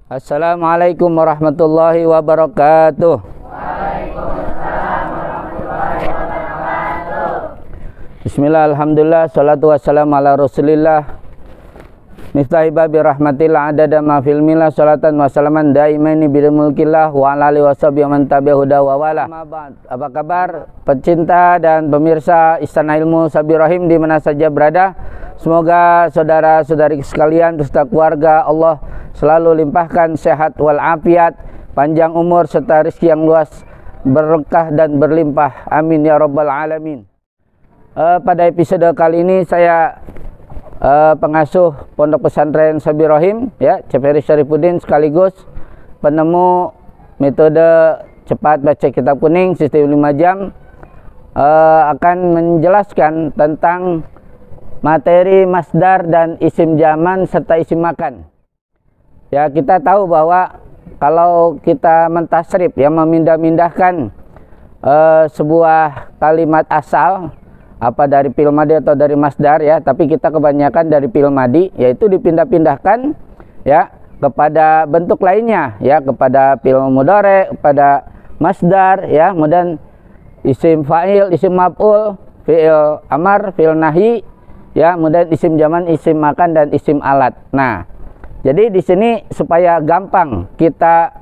Assalamualaikum warahmatullahi wabarakatuh. Bismillah, alhamdulillah, salatu wassalamu ala rasulillah Miftahi babi rahmatillah adada ma fil milah salatan wa salaman daimaini bil mulkillah wa ala alihi washabihi man tabi'ahu huda wa wala. Apa kabar pecinta dan pemirsa Istana Ilmu Sabir Rahim di mana saja berada? Semoga saudara-saudari sekalian beserta keluarga Allah selalu limpahkan sehat wal afiat, panjang umur serta rezeki yang luas, berkah dan berlimpah. Amin ya rabbal alamin. Pada episode kali ini saya pengasuh Pondok Pesantren Sabir Rahim, ya, Ceferi Syarifuddin, sekaligus penemu metode cepat baca kitab kuning sistem 5 jam, akan menjelaskan tentang materi masdar dan isim zaman serta isim makan. Ya, kita tahu bahwa kalau kita mentasrif, ya, memindah-mindahkan sebuah kalimat asal, apa dari fi'il madi atau dari masdar, ya, tapi kita kebanyakan dari fi'il madi, yaitu dipindah-pindahkan, ya, kepada bentuk lainnya, ya, kepada fi'il mudhari, kepada masdar, ya, kemudian isim fa'il, isim maf'ul, fi'il amar, fi'il nahi, ya, kemudian isim zaman, isim makan dan isim alat. Nah, jadi di sini supaya gampang kita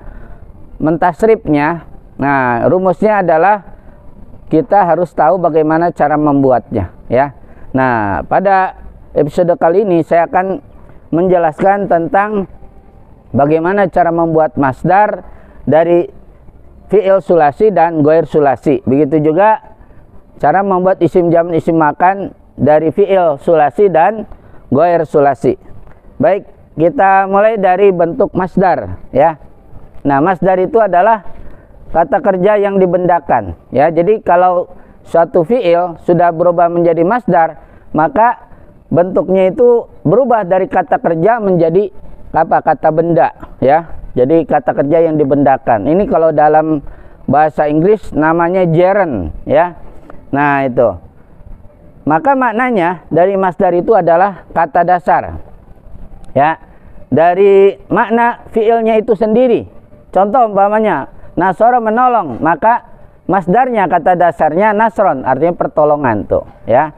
mentasrifnya, nah, rumusnya adalah kita harus tahu bagaimana cara membuatnya, ya. Nah, pada episode kali ini saya akan menjelaskan tentang bagaimana cara membuat masdar dari fi'il sulasi dan ghair sulasi. Begitu juga cara membuat isim zaman, isim makan dari fi'il sulasi dan ghair sulasi. Baik, kita mulai dari bentuk masdar, ya. Nah, masdar itu adalah kata kerja yang dibendakan, ya. Jadi kalau suatu fi'il sudah berubah menjadi masdar, maka bentuknya itu berubah dari kata kerja menjadi apa? Kata benda, ya. Jadi kata kerja yang dibendakan. Ini kalau dalam bahasa Inggris namanya gerund, ya. Nah, itu. Maka maknanya dari masdar itu adalah kata dasar, ya, dari makna fi'ilnya itu sendiri. Contoh umpamanya nasara menolong, maka masdarnya, kata dasarnya nasron, artinya pertolongan tuh, ya.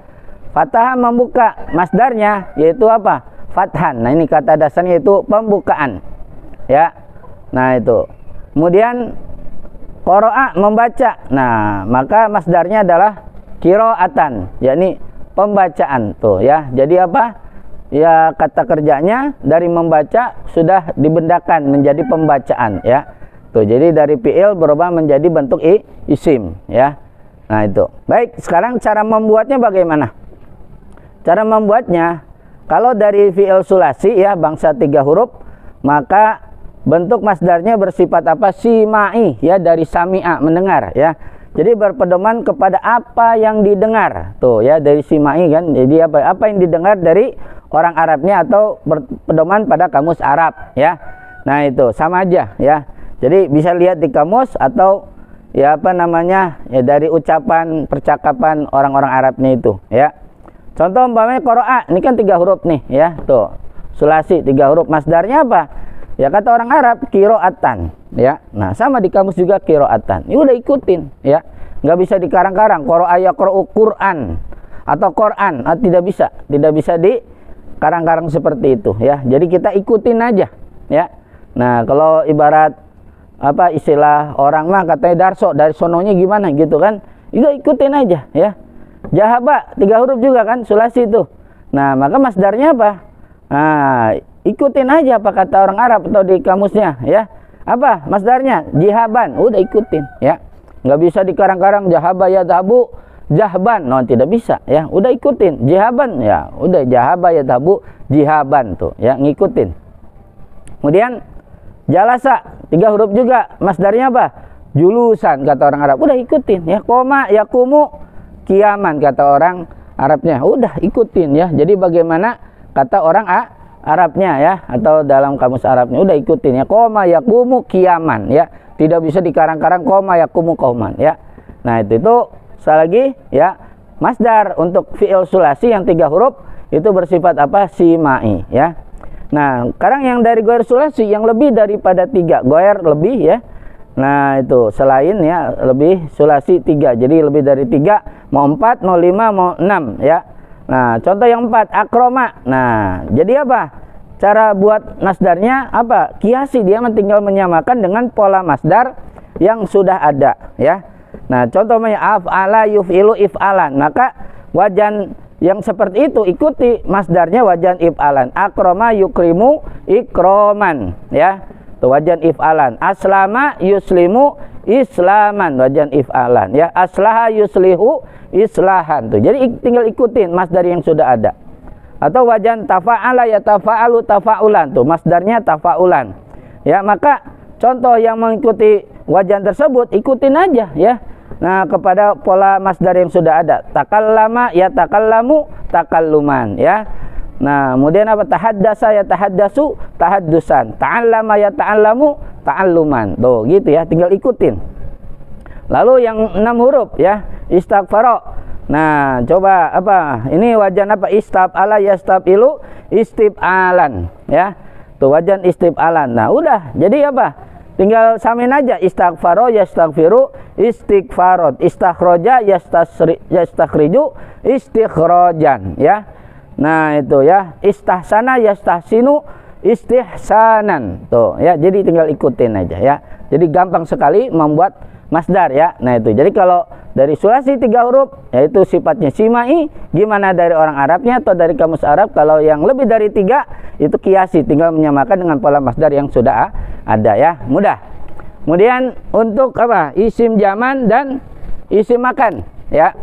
Fataha membuka, masdarnya yaitu apa? Fathan. Nah, ini kata dasarnya itu pembukaan, ya. Nah, itu. Kemudian qara'a membaca. Nah, maka masdarnya adalah qira'atan, yakni pembacaan tuh, ya. Jadi apa? Ya, kata kerjanya dari membaca sudah dibendakan menjadi pembacaan, ya. Tuh, jadi dari fi'il berubah menjadi bentuk isim, ya. Nah, itu. Baik, sekarang cara membuatnya bagaimana? Cara membuatnya, kalau dari fi'il sulasi, ya, bangsa 3 huruf, maka bentuk masdarnya bersifat apa? Sima'i, ya, dari sami'a, mendengar, ya. Jadi berpedoman kepada apa yang didengar. Tuh, ya, dari sima'i kan. Jadi apa yang didengar dari orang Arabnya atau berpedoman pada kamus Arab, ya. Nah, itu sama aja, ya. Jadi bisa lihat di kamus atau, ya, apa namanya, ya, dari ucapan percakapan orang-orang Arabnya itu, ya. Contoh umpamanya qara'a, ini kan 3 huruf nih, ya. Tuh, sulasi 3 huruf, masdarnya apa? Ya, kata orang Arab qira'atan, ya. Nah, sama di kamus juga qira'atan. Ini udah ikutin, ya. Nggak bisa dikarang-karang qara'a yaqra'u Qur'an atau Qur'an, tidak bisa di karang-karang seperti itu, ya. Jadi kita ikutin aja, ya. Nah, kalau ibarat apa istilah orang mah katanya darso, dari sononya gimana gitu kan, itu ikutin aja, ya. Jahaba 3 huruf juga kan, sulasi itu. Nah, maka masdarnya apa? Nah, ikutin aja apa kata orang Arab atau di kamusnya, ya. Apa masdarnya? Jihaban, udah ikutin, ya. Nggak bisa dikarang-karang jahaba ya dhabu jahban, no, tidak bisa, ya. Udah ikutin jihaban, ya, udah jahaba ya dhabu jihaban tuh, ya, ngikutin. Kemudian jalasa 3 huruf juga, masdarnya apa? Julusan, kata orang Arab, udah ikutin, ya. Koma yakumu kiaman, kata orang Arabnya, udah ikutin, ya. Jadi bagaimana kata orang Arabnya, ya, atau dalam kamus Arabnya, udah ikutin, ya. Koma yakumu kiaman, ya. Tidak bisa dikarang-karang koma yakumu kauman, ya. Nah, itu sekali lagi, ya, masdar untuk fi'il sulasi yang 3 huruf itu bersifat apa? Sima'i, ya. Nah, sekarang yang dari goer sulasi yang lebih daripada 3, goer lebih ya. Nah, itu selain ya lebih sulasi 3. Jadi lebih dari 3, mau 4, mau 5, mau 6 ya. Nah, contoh yang 4, akroma. Nah, jadi apa? Cara buat masdarnya apa? Kiasi, dia tinggal menyamakan dengan pola masdar yang sudah ada ya. Nah, contohnya af'ala yuf'ilu if'alan. Maka wajan yang seperti itu ikuti masdarnya wajan if'alan. Akroma yukrimu ikroman ya. Tuh wajan if'alan. Aslama yuslimu islaman, wajan if'alan ya. Aslaha yuslihu islahan. Tuh. Jadi tinggal ikutin masdar yang sudah ada. Atau wajan tafa'ala ya tafa'alu tafa'ulan, tuh masdarnya tafa'ulan ya. Maka contoh yang mengikuti wajan tersebut ikutin aja ya. Nah, kepada pola masdar yang sudah ada. Takallama ya takallamu takalluman ya. Nah, kemudian apa? Tahaddasa ya tahaddasu tahaddusan. Ta'allama ya ta'allamu ta'alluman. Tuh gitu ya, tinggal ikutin. Lalu yang 6 huruf ya, istighfara. Nah, coba apa? Ini wajan apa? Istab'ala yastabilu istib'alan ya. Tuh wajan istib'alan. Nah, udah. Jadi apa? Tinggal samain aja. Istaghfaro yastaghfiru istighfarot. Istakhroja yastakhriju istikhrojan ya. Nah, itu ya. Istahsana yastahsinu istihsanan. Tuh ya. Jadi tinggal ikutin aja ya. Jadi gampang sekali membuat masdar ya. Nah, itu. Jadi kalau dari sulasi 3 huruf yaitu sifatnya simai, gimana dari orang Arabnya atau dari kamus Arab? Kalau yang lebih dari 3 itu kiasi, tinggal menyamakan dengan pola masdar yang sudah ada ya. Mudah. Kemudian untuk apa? Isim zaman dan isim makan ya.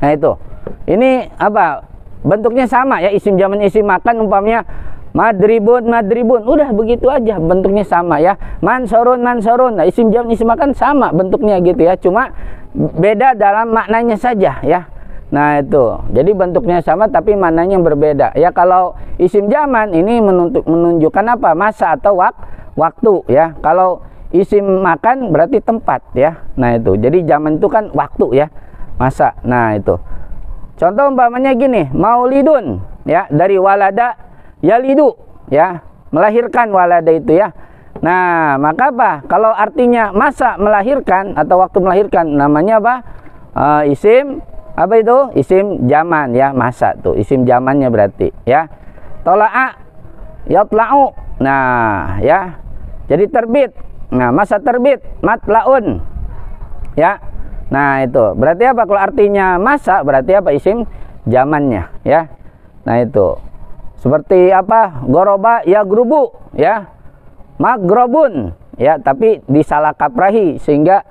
Nah, itu. Ini apa? Bentuknya sama ya, isim zaman isim makan umpamanya madribun madribun, udah begitu aja, bentuknya sama ya. Mansorun mansorun. Nah, isim zaman isim makan sama bentuknya gitu ya, cuma beda dalam maknanya saja ya. Nah, itu. Jadi bentuknya sama tapi maknanya berbeda ya. Kalau isim zaman ini menunjukkan apa? Masa atau waktu ya. Kalau isim makan berarti tempat ya. Nah, itu. Jadi zaman itu kan waktu ya, masa. Nah, itu. Contoh umpamanya gini, maulidun ya, dari walada yalidu ya, melahirkan walada itu ya. Nah, maka apa? Kalau artinya masa melahirkan atau waktu melahirkan, namanya apa? Isim apa itu? Isim zaman ya, masa tuh. Isim zamannya berarti ya. Tola'a yatla'u. Nah, ya. Jadi terbit. Nah, masa terbit matlaun. Ya. Nah, itu. Berarti apa? Kalau artinya masa berarti apa? Isim zamannya ya. Nah, itu. Seperti apa? Goroba ya grubu ya. Magrobun ya, tapi disalah kaprahi sehingga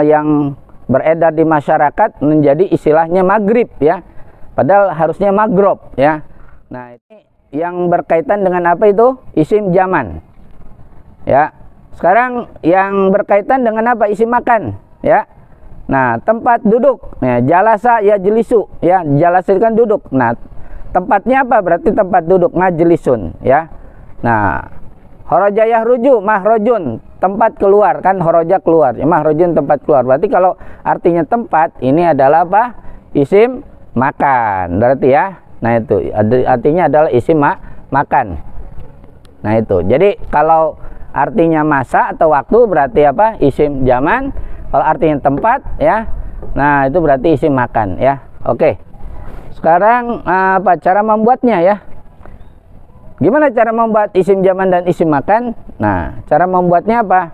yang beredar di masyarakat menjadi istilahnya maghrib ya, padahal harusnya magrob ya. Nah, ini yang berkaitan dengan apa itu? Isim zaman ya. Sekarang yang berkaitan dengan apa? Isim makan ya. Nah, tempat duduk ya, jalasa ya jelisu ya, jalasa itu kan duduk. Nah, tempatnya apa? Berarti tempat duduk, majlisun ya. Nah, horoja yahruju mahrojun, tempat keluar kan, horoja keluar ya, mahrojun tempat keluar. Berarti kalau artinya tempat ini adalah apa? Isim makan berarti ya. Nah, itu artinya adalah isim makan. Nah, itu. Jadi kalau artinya masa atau waktu berarti apa? Isim zaman. Kalau artinya tempat ya, nah itu berarti isim makan ya. Oke. Sekarang apa cara membuatnya ya? Gimana cara membuat isim zaman dan isim makan? Nah, cara membuatnya apa?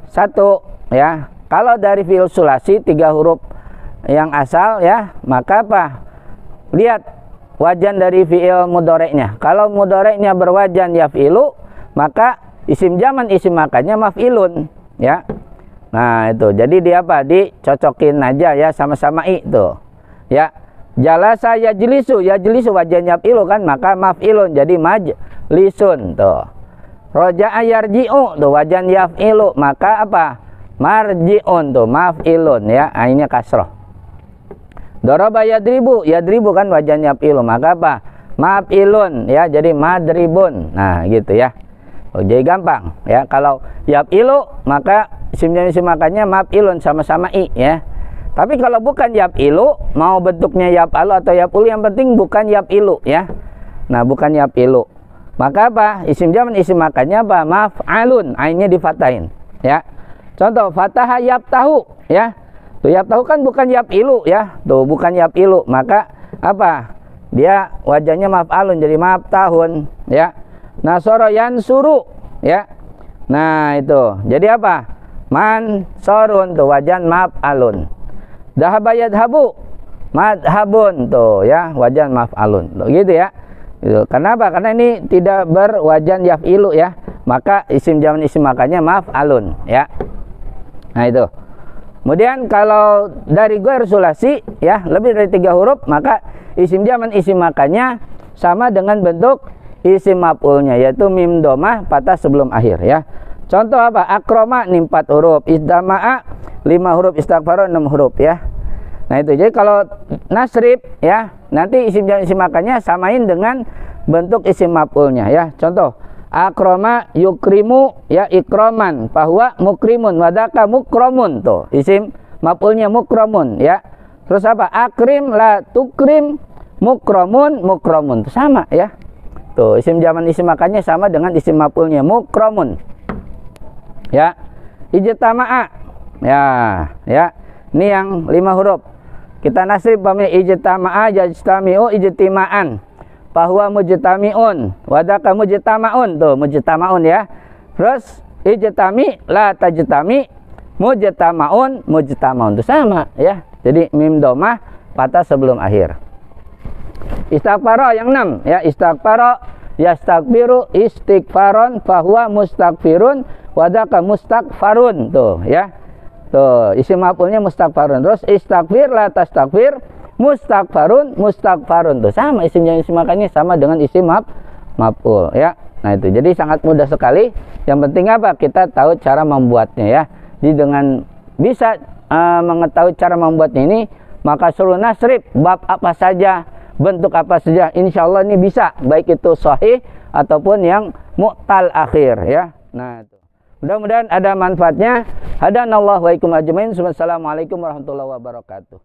1 ya. Kalau dari fi'il sulasi 3 huruf yang asal ya, maka apa? Lihat wajan dari fi'il mudhoreknya. Kalau mudhoreknya berwajan yaf'ilu, maka isim zaman isim makannya maf'ilun ya. Nah, itu. Jadi dia apa? Dicocokin aja ya, sama-sama itu. Ya. Jalasa yajlisu, yajlisu wajan yaf'ilu kan, maka maf'ilun jadi majlisun tuh. Roja'a yarji'u tuh wajan yaf'ilu, maka apa? Marji'un tuh, maf'ilun ya. Ainnya kasroh. Daraba yadribu, yadribu kan wajan yaf'ilu, maka apa? Maf'ilun ya, jadi madribun. Nah, gitu ya. Oh, jadi gampang ya. Kalau yaf'ilu maka isim makannya maf'ilun sama-sama i ya. Tapi kalau bukan yaf'ilu, mau bentuknya yaf'alu atau yaf'ulu, yang penting bukan yaf'ilu ya. Nah, bukan yaf'ilu. Maka apa? Isim zaman isim makannya apa? Maf'alun, ainnya difatahin, ya. Contoh fataha yaftahu, ya. Tuh yaftahu kan bukan yaf'ilu, ya. Tuh bukan yaf'ilu, maka apa? Dia wajahnya maf'alun jadi maftahun, ya. Nasara yansuru, ya. Nah, itu. Jadi apa? Mansorun, tuh wajan maf'alun. Dhahaba yadhabu, madhabun, tuh ya, wajan maf'alun. Tuh gitu ya. Gitu. Kenapa? Karena ini tidak berwajan yaf'ilu, ya. Maka isim zaman isim makannya maf'alun, ya. Nah, itu. Kemudian kalau dari ghair sulasi, ya, lebih dari 3 huruf, maka isim zaman isim makannya sama dengan bentuk isim maf'ulnya, yaitu mim domah patah sebelum akhir, ya. Contoh apa? Akroma ini 4 huruf, istama'a 5 huruf, istaghfara 6 huruf, ya. Nah, itu. Jadi kalau nasrib, ya, nanti isim zaman isim makannya samain dengan bentuk isim maf'ulnya, ya. Contoh akroma yukrimu, ya, ikroman, bahwa mukrimun, wadaka mukromun, tuh isim maf'ulnya mukromun, ya. Terus apa? Akrim la tukrim mukromun, mukromun, tuh sama, ya. Tuh isim zaman isim makannya sama dengan isim maf'ulnya mukromun, ya. Ijtama'a, ya, ya. Ini yang 5 huruf. Kita nasrib pamil ijtama'a yajtami'u ijtima'an, bahwa mujtami'un, wadaka mujtama'un, tuh mujtama'un, ya. Terus ijtami la tajtami mujtama'un, mujtama'un, tuh sama, ya. Jadi mim domah patah sebelum akhir. Istighfara yang 6, ya. Istighfara yastaghfiru istighfaron, bahwa mustaghfirun, wadaka mustaghfarun, tuh ya. Tuh isim maf'ulnya mustaghfarun. Terus istaghfir la tastaghfir mustaghfarun, mustaghfarun, tuh sama isim yang isim makannya sama dengan isim maf'ul, ya. Nah, itu. Jadi sangat mudah sekali. Yang penting apa? Kita tahu cara membuatnya, ya. Jadi dengan bisa mengetahui cara membuatnya ini, maka suruh nasrib bab apa saja, bentuk apa saja, insya Allah ini bisa, baik itu sahih ataupun yang mu'tal akhir, ya. Nah, itu. Mudah-mudahan ada manfaatnya. Hadanallahu wa ikum ajmain. Wassalamualaikum warahmatullahi wabarakatuh.